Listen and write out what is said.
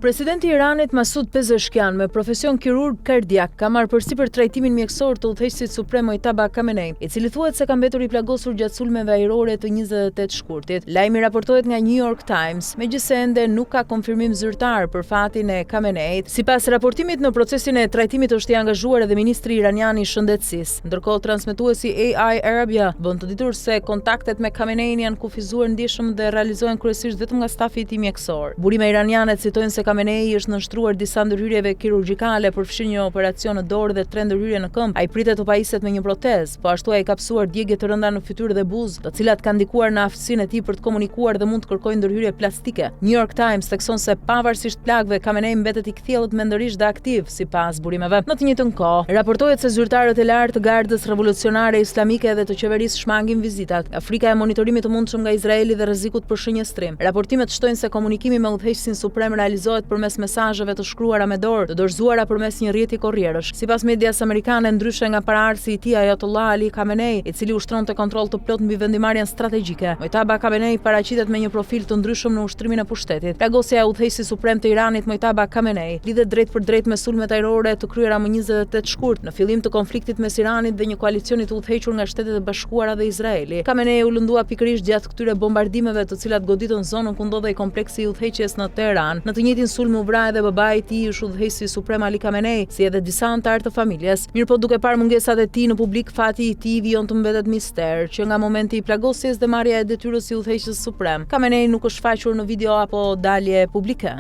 Presidenti i Iranit Masud Pezeshkian me profesion kirurg kardiak ka marrë përsipër trajtimin mjekësor të udhëheqësit suprem Mojtaba Khamenei, i cili thuhet se ka mbetur i plagosur gjatë sulmeve ajrore të 28 shkurtit. Lajmi raportohet nga New York Times, megjithëse ende nuk ka konfirmim zyrtar për fatin e Khameneit. Sipas raportimit, në procesin e trajtimit është i angazhuar edhe ministri iranian i shëndetësisë. Ndërkohë, transmetuesi AI Arabia bën të ditur se kontaktet me Khamenein janë kufizuar ndjeshëm dhe realizohen kryesisht vetëm nga stafi i tij mjekësor. Burime iraniane citojnë se Khamenei është nënshtruar disa ndërhyrjeve kirurgjikale për fshirje një operacion në dorë dhe 3 ndërhyrje në këmbë. Ai pritet të pajiset me një protezë, po ashtu ai ka psuar djegje të rënda në fytyrë dhe buzë, të cilat kanë ndikuar në aftësinë e tij për të komunikuar dhe mund të kërkojë ndërhyrje plastike. New York Times thekson se pavarësisht plagëve, Khamenei mbetet i kthjellët mendërisht dhe aktiv sipas burimeve. Në të njëjtën kohë, raportohet se zyrtarët e lartë të Gardës Revolucionare Islamike dhe të qeverisë shmangin vizitat nga frika e monitorimit të mundshëm nga Izraeli dhe rrezikut për shënjestrim. Raportimet shtojnë se komunikimi me udhëheqësin suprem realizohet përmes mesazheve të shkruara me dorë, të dorëzuara përmes një rrjeti korrierësh. Sipas medias amerikane, ndryshe nga paraardhësi i tij Ayatollah Ali Khamenei, i cili ushtronte kontroll të plot mbi vendimarrjen strategjike, Mojtaba Khamenei paraqitet me një profil të ndryshëm në ushtrimin e pushtetit. Plagosja e udhëheqësit suprem të Iranit Mojtaba Khamenei lidhet drejt për drejt me sulmet ajrore të kryera më 28 shkurt në fillim të konfliktit mes Iranit dhe një koalicioni të udhëhequr nga Shtetet e Bashkuara dhe Izraeli. Khamenei u lëndua pikërisht gjatë këtyre bombardimeve të cilat goditën zonën ku ndodhej kompleksi i udhëheqjes në Teheran. Në të njëjtin sulm u vra edhe babai i tij, udhëheqësi suprem Ali Khamenei, si edhe disa anëtar të familjes. Mirëpo duke parë mungesat e tij në publik, fati i tij vijon të mbetet mister, që nga momenti i plagosjes dhe marrja e detyrës si udhëheqës suprem, Khamenei nuk është faqur në video apo dalje publike.